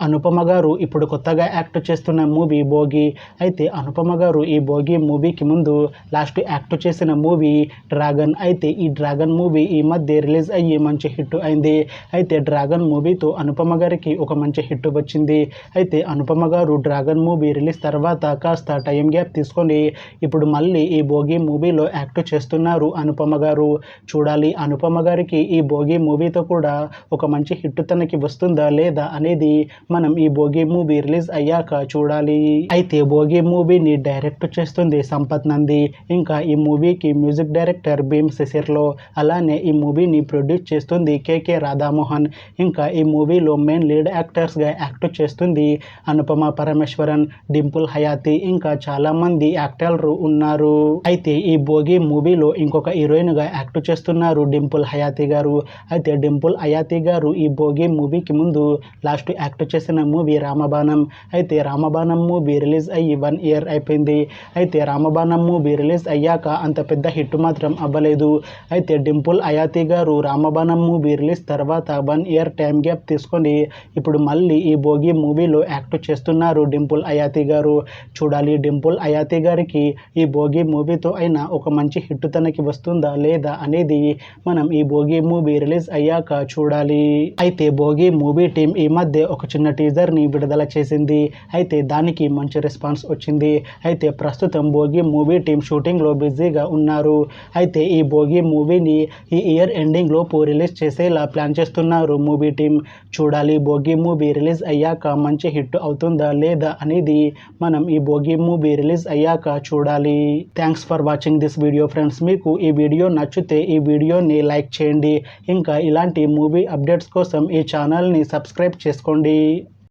అనుపమ గారు ఇప్పుడు కొత్తగా యాక్ట్ చేస్తున్న మూవీ భోగి. అయితే అనుపమ గారు ఈ భోగి మూవీకి ముందు లాస్ట్ యాక్ట్ చేసిన మూవీ డ్రాగన్. అయితే ఈ డ్రాగన్ మూవీ ఈ మధ్య రిలీజ్ అయ్యి మంచి హిట్ అయింది. అయితే డ్రాగన్ మూవీతో అనుపమ గారికి ఒక మంచి హిట్ వచ్చింది. అయితే అనుపమ గారు డ్రాగన్ మూవీ రిలీజ్ తర్వాత కాస్త టైం గ్యాప్ తీసుకొని ఇప్పుడు మళ్ళీ ఈ భోగి మూవీలో యాక్ట్ చేస్తున్నారు అనుపమ గారు. చూడాలి అనుపమ గారికి ఈ భోగి మూవీతో కూడా ఒక మంచి హిట్ తనకి వస్తుందా లేదా అనేది మనం ఈ భోగి మూవీ రిలీజ్ అయ్యాక చూడాలి. అయితే భోగి మూవీని డైరెక్ట్ చేస్తుంది సంపత్ నంది. ఇంకా ఈ మూవీకి మ్యూజిక్ డైరెక్టర్ భీమ్ సిసిర్లో. అలానే ఈ మూవీని ప్రొడ్యూస్ చేస్తుంది కేకే రాధామోహన్. ఇంకా ఈ మూవీలో మెయిన్ లీడ్ యాక్టర్స్గా యాక్ట్ చేస్తుంది అనుపమ పరమేశ్వరన్, డింపుల్ హయాతి, ఇంకా చాలా మంది యాక్టర్లు ఉన్నారు. అయితే ఈ భోగి మూవీలో ఇంకొక హీరోయిన్గా యాక్ట్ చేస్తున్నారు డింపుల్ హయాతి గారు. అయితే డింపుల్ హయాతి గారు ఈ భోగి మూవీకి ముందు లాస్ట్ యాక్ట్ చేసిన మూవీ రామబాణం. అయితే రామబాణం మూవీ రిలీజ్ అయ్యి 1 year అయిపోయింది. అయితే రామబాణం మూవీ రిలీజ్ అయ్యాక అంత పెద్ద హిట్ మాత్రం అవ్వలేదు. అయితే డింపుల్ హయాతి గారు రామబాణం మూవీ రిలీజ్ తర్వాత 1 year టైం గ్యాప్ తీసుకొని ఇప్పుడు మళ్ళీ ఈ భోగి మూవీలో యాక్ట్ చేస్తున్నారు డింపుల్ హయాతి గారు. చూడాలి డింపుల్ హయాతి గారికి ఈ భోగి మూవీతో అయినా ఒక మంచి హిట్ తనకి వస్తుందా లేదా అనేది మనం ఈ భోగి మూవీ రిలీజ్ అయ్యాక చూడాలి. అయితే భోగి మూవీ టీం ఈ మధ్య ఒక చిన్న టీజర్ని విడుదల చేసింది. అయితే దానికి మంచి రెస్పాన్స్ వచ్చింది. అయితే ప్రస్తుతం భోగి మూవీ టీం షూటింగ్లో బిజీగా ఉన్నారు. అయితే ఈ భోగి మూవీని ఈ ఇయర్ ఎండింగ్లో రిలీజ్ చేసేలా ప్లాన్ చేస్తున్నారు మూవీ టీం. చూడాలి భోగి మూవీ రిలీజ్ అయ్యాక మంచి హిట్ అవుతుందా లేదా అనేది మనం ఈ భోగి మూవీ రిలీజ్ అయ్యాక చూడాలి. Thanks for watching this video friends. మీకు ఈ వీడియో నచ్చితే ఈ వీడియోని లైక్ చేయండి. ఇంకా ఇలాంటి మూవీ అప్డేట్స్ కోసం ఈ ఛానల్ని సబ్స్క్రైబ్ చేసుకోండి.